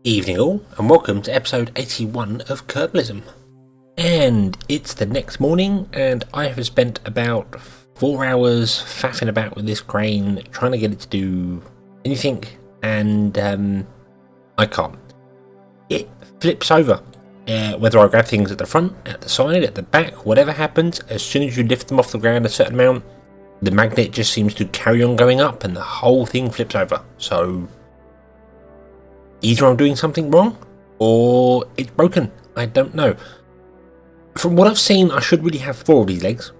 Evening all, and welcome to episode 81 of Kerbalism. And it's the next morning, and I have spent about 4 hours faffing about with this crane, trying to get it to do anything, and I can't. It flips over. Whether I grab things at the front, at the side, at the back, whatever happens, as soon as you lift them off the ground a certain amount, the magnet just seems to carry on going up, and the whole thing flips over. So either I'm doing something wrong, or it's broken. I don't know. From what I've seen, I should really have 4 of these legs.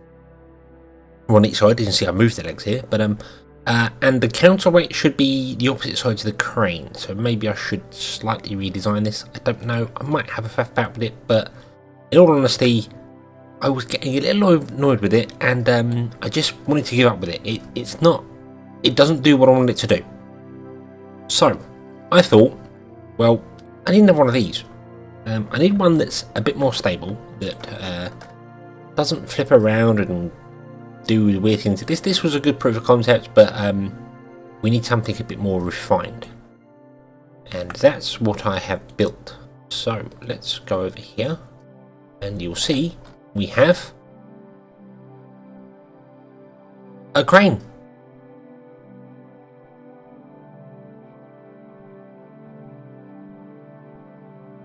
One each side. You can see I moved the legs here, but and the counterweight should be the opposite side to the crane. So maybe I should slightly redesign this. I don't know. I might have a faff about with it, but in all honesty, I was getting a little annoyed with it, and I just wanted to give up with it. It doesn't do what I wanted it to do. So I thought, well, I need another one of these. I need one that's a bit more stable, that doesn't flip around and do weird things. This was a good proof of concept, but we need something a bit more refined. And that's what I have built. So let's go over here, and you'll see we have a crane.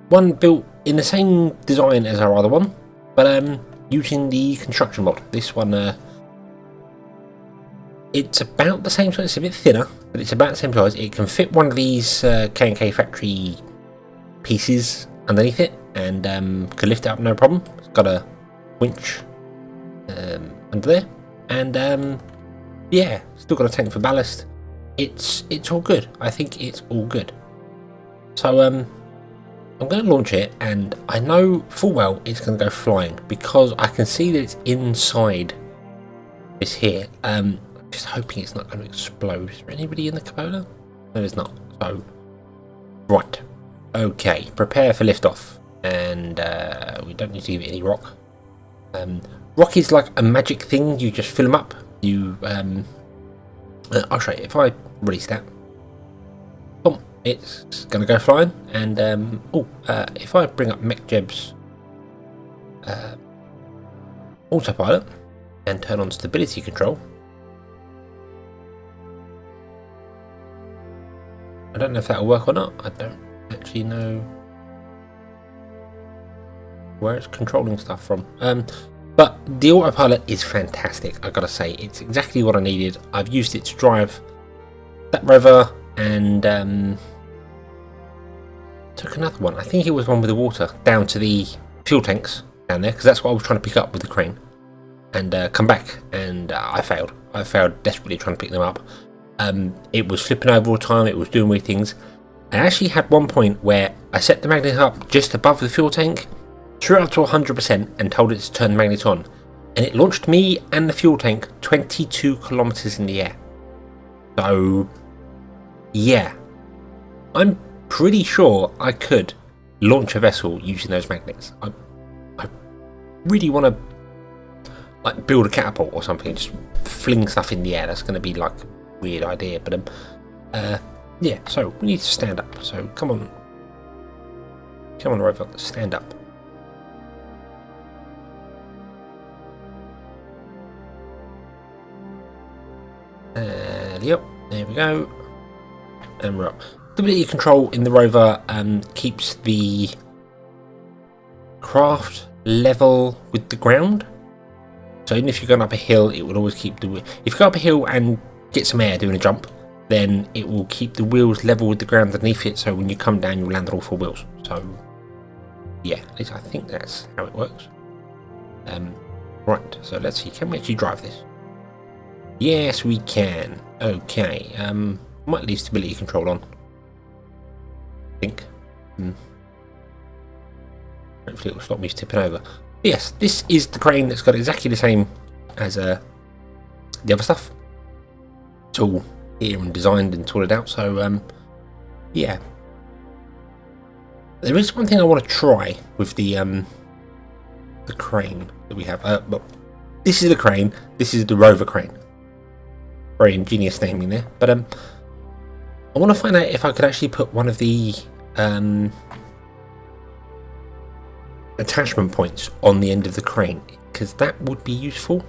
One built in the same design as our other one, but using the construction mod. This one, it's about the same size. It's a bit thinner, but it's about the same size. It can fit one of these K&K factory pieces underneath it, and can lift it up no problem. It's got a winch under there, and yeah, still got a tank for ballast. It's all good. I think it's all good. So I'm going to launch it, and I know full well it's going to go flying because I can see that it's inside this here. I'm just hoping it's not going to explode. Is there anybody in the Kerbal? No, there's not. So, right. Okay, prepare for liftoff. And we don't need to give it any rock. Rock is like a magic thing. You just fill them up. I'll show you. If I release that, boom, it's going to go flying. And if I bring up MechJeb's autopilot and turn on stability control, I don't know if that'll work or not. I don't actually know where it's controlling stuff from. But the autopilot is fantastic, I gotta say. It's exactly what I needed. I've used it to drive that rover, and took another one. I think it was one with the water down to the fuel tanks down there, because that's what I was trying to pick up with the crane, and come back, and I failed. I failed desperately trying to pick them up. It was flipping over all the time. It was doing weird things. I actually had one point where I set the magnet up just above the fuel tank, threw it up to 100%, and told it to turn the magnet on, and it launched me and the fuel tank 22 kilometers in the air. So yeah, I'm pretty sure I could launch a vessel using those magnets. I really want to like build a catapult or something, just fling stuff in the air. That's going to be like a weird idea, but yeah. So we need to stand up. So come on, rover, stand up. Yep, there we go, and we're up. Stability control in the rover keeps the craft level with the ground. So even if you're going up a hill, it will always keep the. If you go up a hill and get some air doing a jump, then it will keep the wheels level with the ground underneath it. So when you come down, you'll land on all 4 wheels. So yeah, at least I think that's how it works. Right. So let's see. Can we actually drive this? Yes, we can. Okay. Might leave stability control on. I think. Hopefully it will stop me tipping over. But yes, this is the crane that's got exactly the same as the other stuff. It's all here and designed and sorted out. So yeah. There is one thing I want to try with the crane that we have. Well, this is the crane. This is the rover crane. Very ingenious naming there, but I want to find out if I could actually put one of the attachment points on the end of the crane, because that would be useful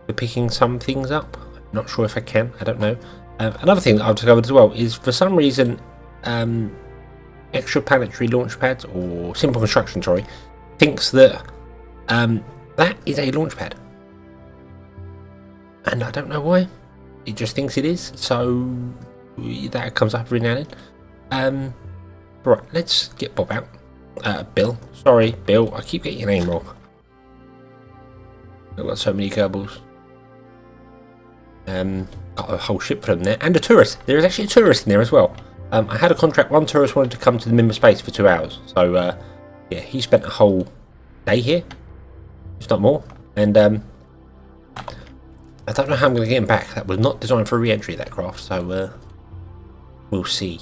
for picking some things up. I'm not sure if I can, I don't know. Another thing that I've discovered as well is, for some reason, extra planetary launch pads, or simple construction, sorry, thinks that that is a launch pad, and I don't know why. It just thinks it is, so that comes up every now and then. Right, let's get Bob out. Bill. Sorry, Bill, I keep getting your name wrong. I've got so many Kerbals. Got a whole ship for them there, and a tourist. There is actually a tourist in there as well. I had a contract. One tourist wanted to come to the Minmus base for 2 hours, so yeah, he spent a whole day here, if not more. And I don't know how I'm going to get him back. That was not designed for re-entry, that craft, so we'll see.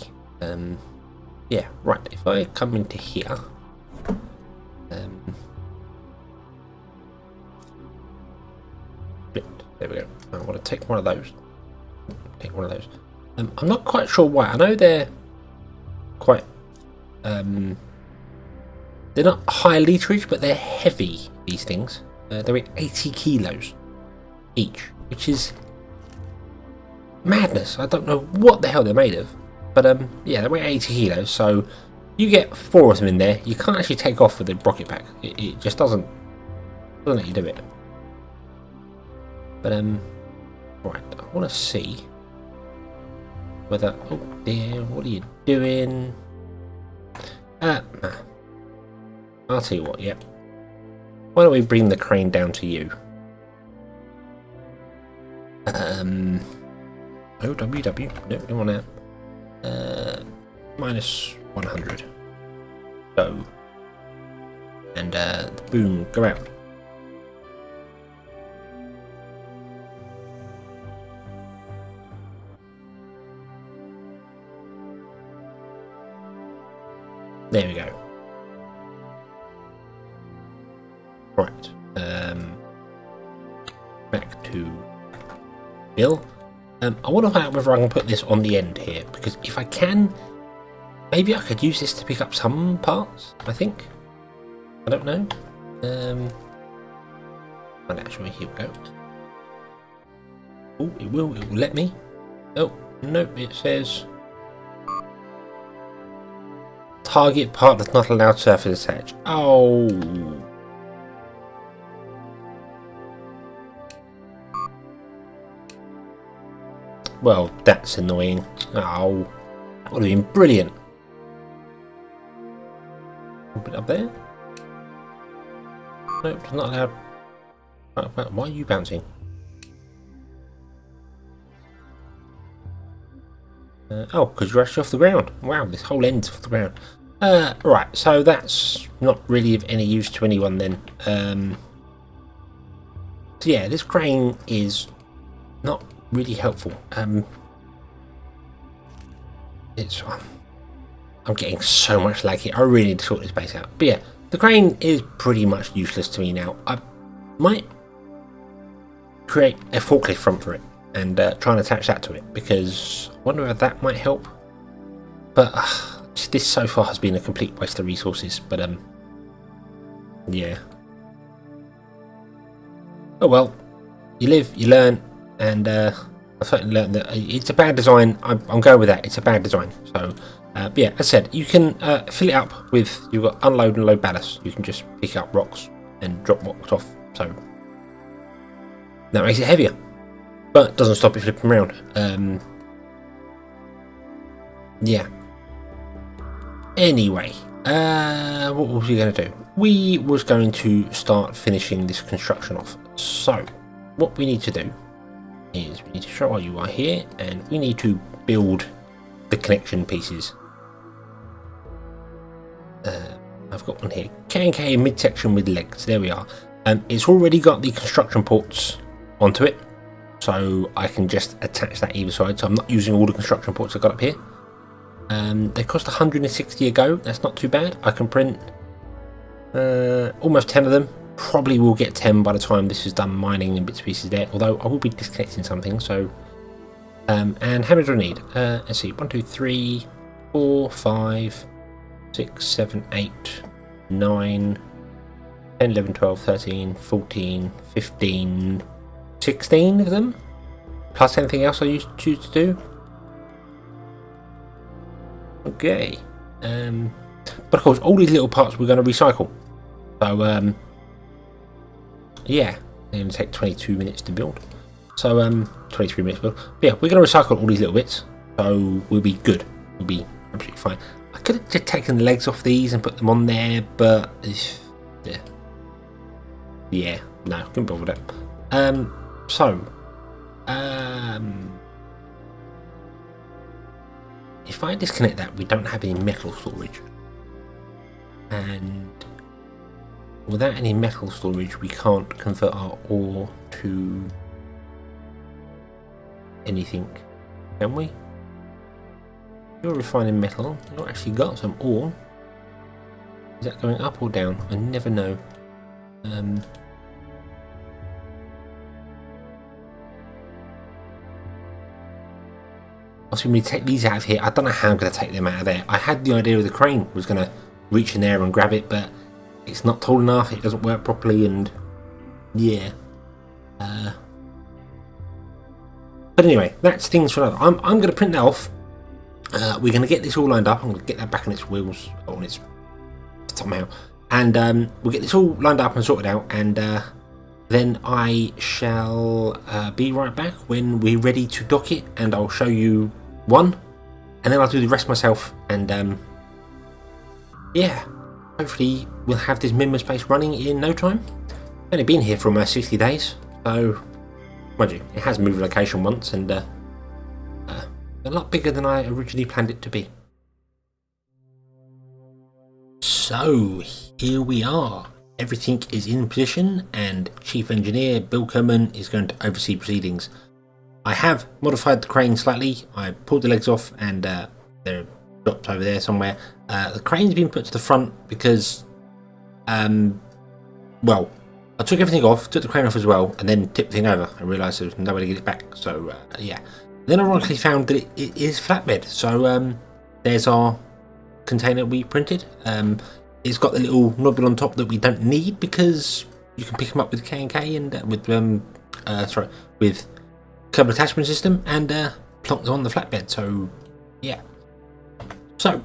Yeah, right, if I come into here, there we go. I want to take one of those. Take one of those. I'm not quite sure why. I know they're quite, they're not high literage, but they're heavy, these things. They're 80 kilos each, which is madness. I don't know what the hell they're made of. But yeah, they weigh 80 kilos, so you get 4 of them in there. You can't actually take off with the rocket pack. It just doesn't let you do it. But right, I want to see whether. Oh dear, what are you doing? I'll tell you what. Yeah, why don't we bring the crane down to you? OWW. No, don't want that. Minus 100. Go. And boom, go out. There we go. Right. Back to Bill. I want to find out whether I can put this on the end here, because if I can, maybe I could use this to pick up some parts, I think. I don't know. And actually, here we go. Oh, it will let me. Oh, nope, it says target part that's not allowed surface attach. Oh. Well, that's annoying. Oh, that would have been brilliant. Put it up there. Nope, it's not allowed. Why are you bouncing? Oh, because you're actually off the ground. Wow, this whole end's off the ground. Right, so that's not really of any use to anyone then. So yeah, this crane is not really helpful. I'm getting so much lag here. I really need to sort this base out. But yeah, the crane is pretty much useless to me now. I might create a forklift front for it and try and attach that to it, because I wonder if that might help. But this so far has been a complete waste of resources. But yeah. Oh well, you live, you learn, and I've certainly learned that it's a bad design. I'm going with that. It's a bad design. So, but yeah, as I said, you can fill it up with, you've got unload and load ballast. You can just pick up rocks and drop rocks off. So that makes it heavier, but doesn't stop it flipping around. Yeah. Anyway, what was we going to do? We was going to start finishing this construction off. So what we need to do is we need to show our UI here, and we need to build the connection pieces. I've got one here, K&K midsection with legs. There we are. It's already got the construction ports onto it, so I can just attach that either side. So I'm not using all the construction ports I've got up here. They cost 160 a go. That's not too bad. I can print almost 10 of them. Probably will get 10 by the time this is done mining and bits and pieces there, although I will be disconnecting something. So and how many do I need? Let's see, 1 2 3 4 5 6, 7, 8, 9, 10, 11, 12, 13, 14, 15, 16 of them, plus anything else I choose to do. Okay, but of course all these little parts we're going to recycle, so yeah, they're going to take 22 minutes to build, so 23 minutes to build. But yeah, we're going to recycle all these little bits, so we'll be good, we'll be absolutely fine. I could have just taken the legs off these and put them on there, but yeah, no, couldn't bother with that. If I disconnect that, we don't have any metal storage, and without any metal storage we can't convert our ore to anything, can we? You're refining metal, you've not actually got some ore. Is that going up or down? I never know. Also, when we take these out of here, I don't know how I'm going to take them out of there. I had the idea of the crane was going to reach in there and grab it, but it's not tall enough, it doesn't work properly, and yeah. But anyway, that's things for another. I'm going to print that off. We're going to get this all lined up. I'm going to get that back on its wheels, or on its somehow, and we'll get this all lined up and sorted out, and then I shall be right back when we're ready to dock it, and I'll show you one, and then I'll do the rest myself, and yeah, hopefully we'll have this Minmus base running in no time. Only been here for almost 60 days, so mind you, it has moved location once, and a lot bigger than I originally planned it to be. So here we are. Everything is in position, and Chief Engineer Bill Kerman is going to oversee proceedings. I have modified the crane slightly. I pulled the legs off, and they're dropped over there somewhere. The crane's been put to the front because, well, I took everything off, took the crane off as well, and then tipped the thing over. I realised there was no way to get it back, so yeah. Then I ironically found that it is flatbed, so there's our container we printed. It's got the little nozzle on top that we don't need because you can pick them up with K&K and with Kerbal attachment system, and plonk them on the flatbed. So yeah. So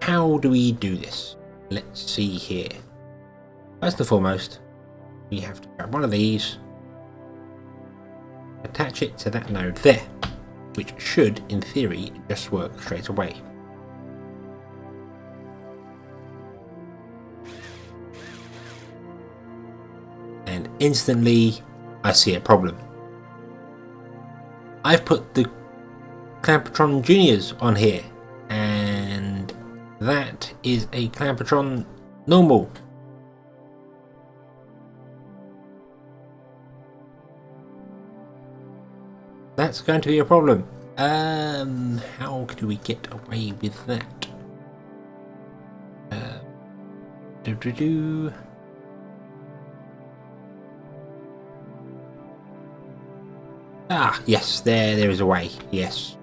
how do we do this? Let's see here. First and foremost, we have to grab one of these, attach it to that node there, which should, in theory, just work straight away. And instantly, I see a problem. I've put the Clampatron Juniors on here, and that is a Clampatron normal. That's going to be a problem. How do we get away with that? Ah, yes, there is a way, yes.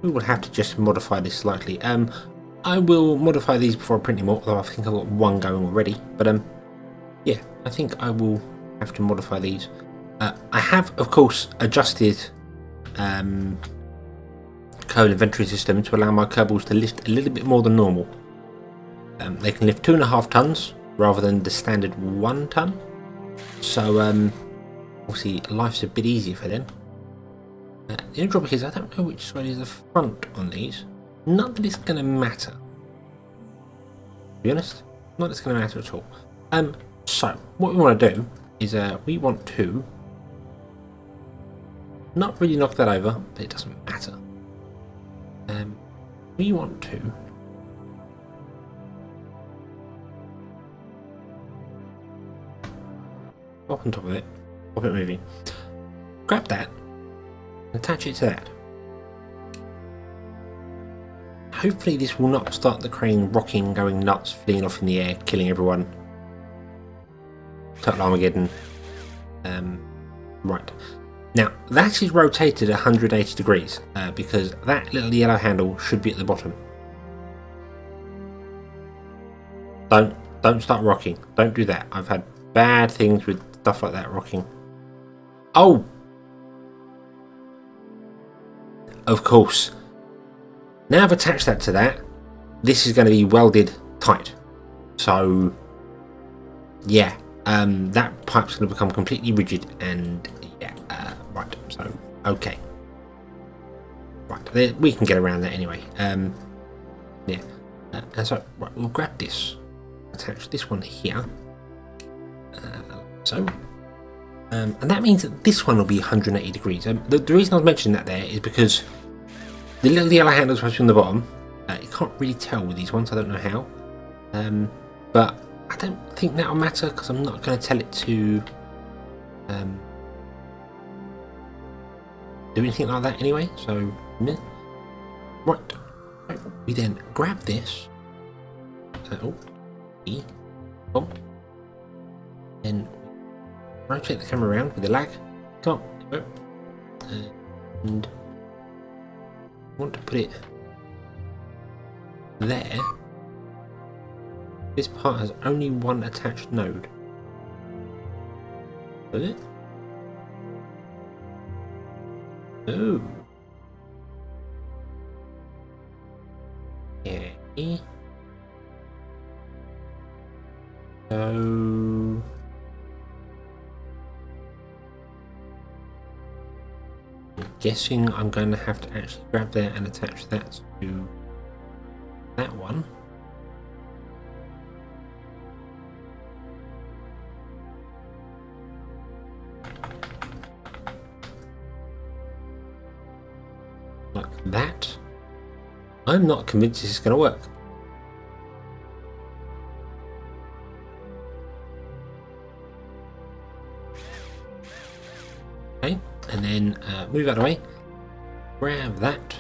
We will have to just modify this slightly. I will modify these before I print them all, although I think I've got one going already. But yeah, I think I will have to modify these. I have, of course, adjusted Kerbal inventory system to allow my Kerbals to lift a little bit more than normal. They can lift 2.5 tons rather than the standard 1 ton. So obviously life's a bit easier for them. The only drawback is I don't know which side is the front on these. Not that it's going to matter. To be honest, not that it's going to matter at all. So what we want to do is we want to not really knock that over, but it doesn't matter. We want to up on top of it, pop it moving. Grab that, attach it to that. Hopefully this will not start the crane rocking, going nuts, fleeing off in the air, killing everyone. Total Armageddon. Right. Now that is rotated 180 degrees because that little yellow handle should be at the bottom. Don't start rocking. Don't do that. I've had bad things with stuff like that rocking. Oh! Of course. Now I've attached that to that, this is going to be welded tight. So, yeah, that pipe's going to become completely rigid and, yeah, right, so, okay. Right, we can get around that anyway. Yeah, and so, right, we'll grab this, attach this one here, and that means that this one will be 180 degrees. The reason I was mentioning that there is because the little yellow handle is supposed to be on the bottom. You can't really tell with these ones, I don't know how. But I don't think that'll matter because I'm not going to tell it to do anything like that anyway. So, right. We then grab this. Then rotate the camera around with the lag. Come on. And I want to put it there. This part has only one attached node. Does it? Oh. Yeah. So I'm guessing I'm going to have to actually grab that and attach that to that one. Like that. I'm not convinced this is going to work. Okay, and then move out of the way. Grab that.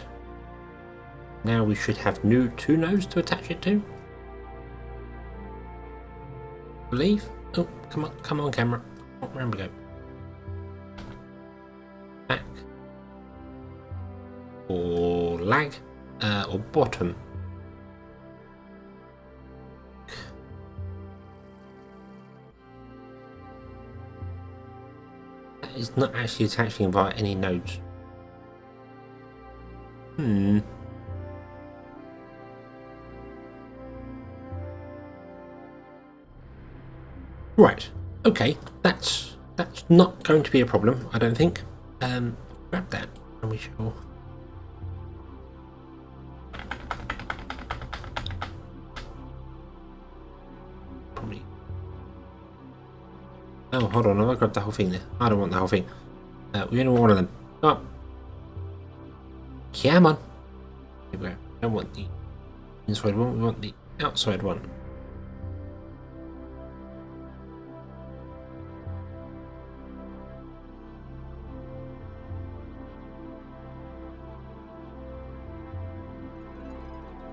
Now we should have two nodes to attach it to. I believe. Oh, come on, camera. Oh, where we go? Back. Or lag. Or bottom. That is not actually attaching via any nodes. Right, okay, that's not going to be a problem, I don't think. Grab that and we shall probably. Oh, hold on, I grabbed the whole thing there. I don't want the whole thing. We only want one of them. Oh. Come on. We don't want the inside one, we want the outside one.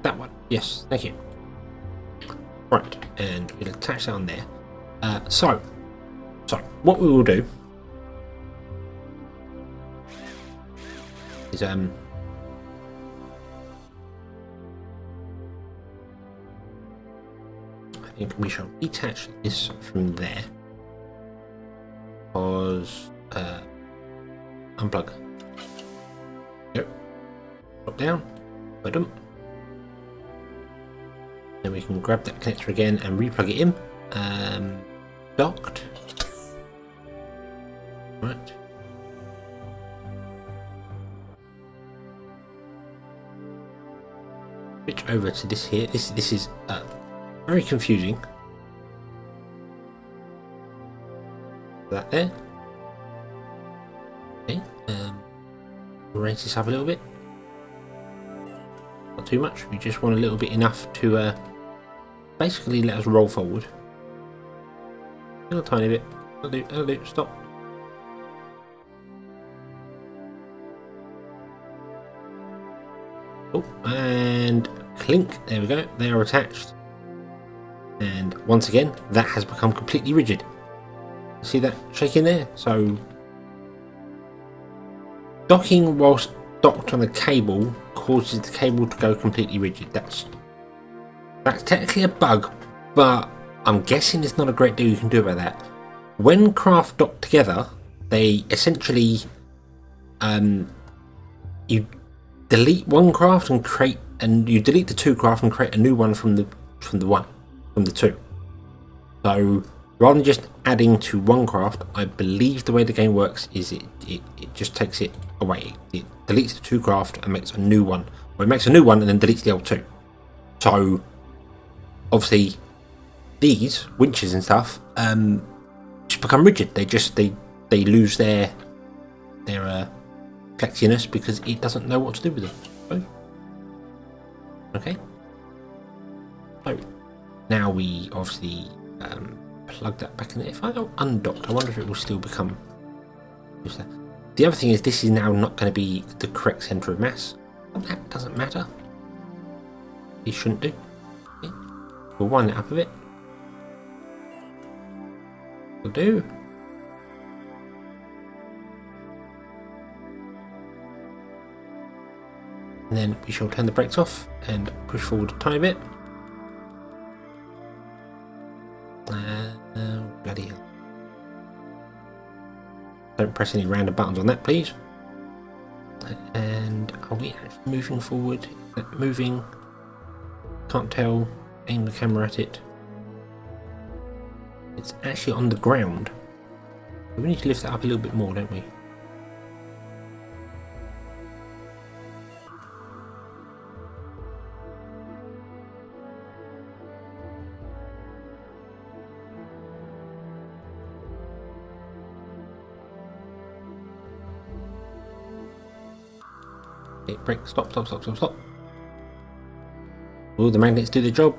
That one, yes, thank you. Right, and we'll attach that on there. So what we will do is I think we shall detach this from there. Because unplug. Yep. Drop down. Boom. Then we can grab that connector again and replug it in. Docked. Right. Switch over to this here. This is very confusing. That there. Okay. Raise this up a little bit. Not too much. We just want a little bit enough to basically let us roll forward. A little tiny bit. That'll do. Stop. Oh, and clink. There we go. They are attached. And once again, that has become completely rigid. See that shaking there? So Docking whilst docked on a cable causes the cable to go completely rigid. That's technically a bug, but I'm guessing there's not a great deal you can do about that. When craft dock together, they essentially you delete one craft and you delete the two craft and create a new one from the two. So rather than just adding to one craft, I believe the way the game works is it just takes it away. It deletes the two craft and makes a new one. Or it makes a new one and then deletes the old two. So obviously these winches and stuff just become rigid. They lose their flexiness because it doesn't know what to do with them. Okay. So now we obviously plug that back in there. If I go undocked, I wonder if it will still become. The other thing is this is now not going to be the correct centre of mass. That doesn't matter. It shouldn't do. Okay. We'll wind it up a bit. Will do. And then we shall turn the brakes off and push forward a tiny bit. Bloody hell. Don't press any random buttons on that, please. And are we actually moving forward? Moving? Can't tell. Aim the camera at it. It's actually on the ground. We need to lift that up a little bit more, don't we? Okay, brake, stop. Will the magnets do the job?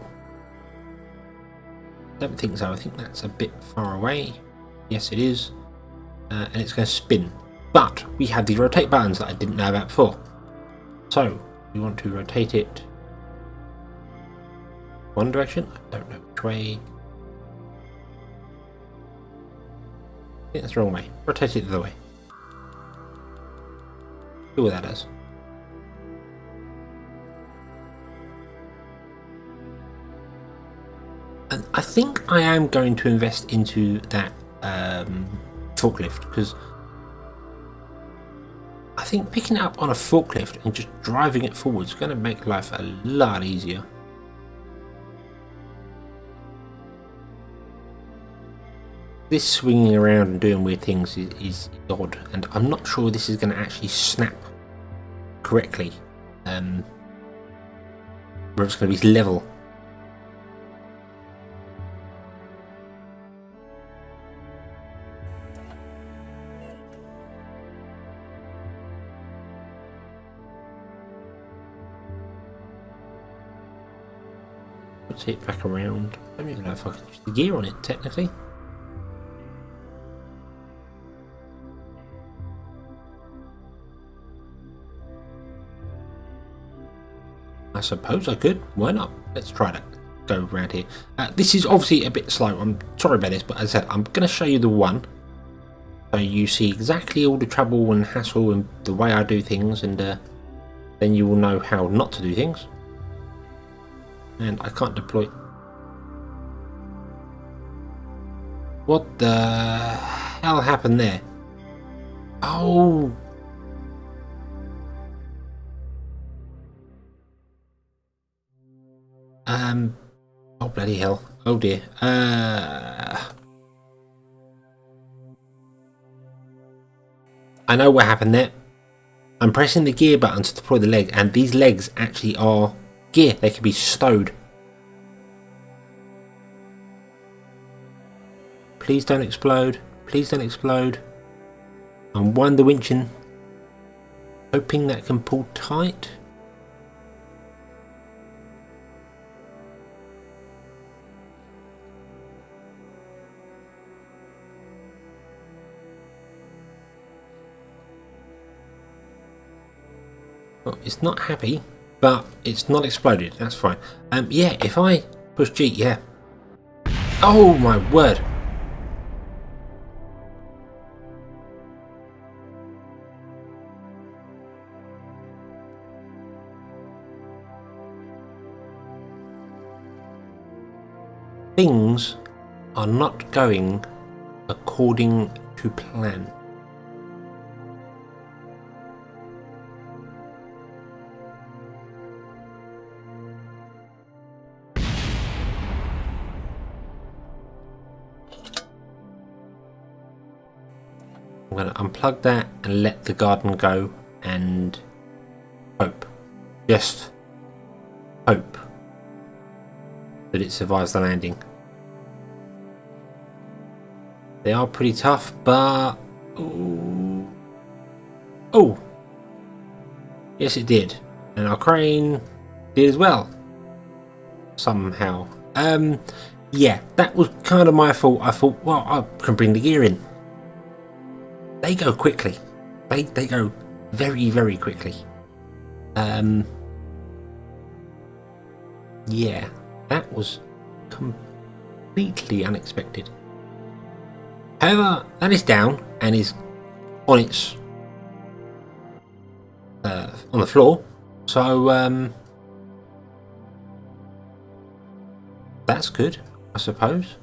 Don't think so. I think that's a bit far away. Yes, it is. And it's going to spin. But we have these rotate buttons that I didn't know about before. So we want to rotate it one direction. I don't know which way. I think that's the wrong way. Rotate it the other way. See what that does. And I think I am going to invest into that forklift, because I think picking it up on a forklift and just driving it forward is going to make life a lot easier. This swinging around and doing weird things is odd, and I'm not sure this is going to actually snap correctly, where it's going to be level. Put it back around. I don't even know if I can use the gear on it technically. I suppose I could. Why not? Let's try that. Go around here. This is obviously a bit slow. I'm sorry about this, but as I said, I'm going to show you the one, so you see exactly all the trouble and hassle and the way I do things, and then you will know how not to do things. And I can't deploy. What the hell happened there? Oh. Oh bloody hell. Oh dear. I know what happened there. I'm pressing the gear button to deploy the leg, and these legs actually are gear. They can be stowed. Please don't explode. Please don't explode. I'm wind the winching, hoping that can pull tight. Well, it's not happy, but it's not exploded. That's fine. Yeah, if I push G, yeah. Oh my word! things are not going according to plan. I'm going to unplug that and let the garden go and hope, just hope that it survives the landing. They are pretty tough, but oh, yes it did, and our crane did as well somehow. Yeah, that was kind of my fault. I thought, well, I can bring the gear in. They go quickly. They go very, very quickly. Yeah, that was completely unexpected. However, that is down and is on its on the floor. So that's good, I suppose.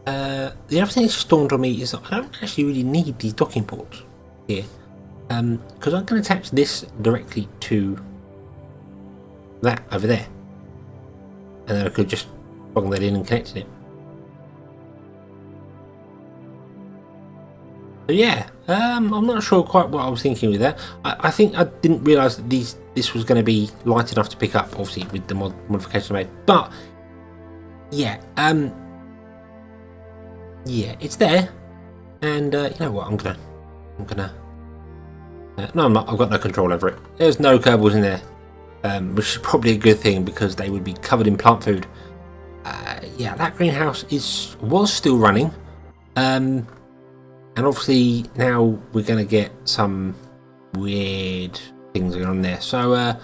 The other thing that's just dawned on me is that I don't actually really need these docking ports here, because I can attach this directly to that over there, and then I could just plug that in and connect it. So yeah, I'm not sure quite what I was thinking with that. I think I didn't realise that this was going to be light enough to pick up, obviously with the modification I made. But yeah, yeah, it's there, and you know what? I'm gonna. No, I'm not. I've got no control over it. There's no Kerbals in there, which is probably a good thing because they would be covered in plant food. Yeah, that greenhouse was still running, and obviously now we're gonna get some weird things going on there. So,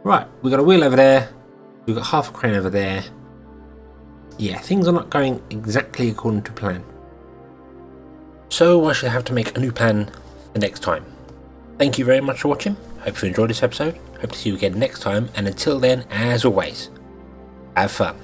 right, we've got a wheel over there. We've got half a crane over there. Yeah, things are not going exactly according to plan. So I shall have to make a new plan the next time. Thank you very much for watching. Hope you enjoyed this episode. Hope to see you again next time. And until then, as always, have fun.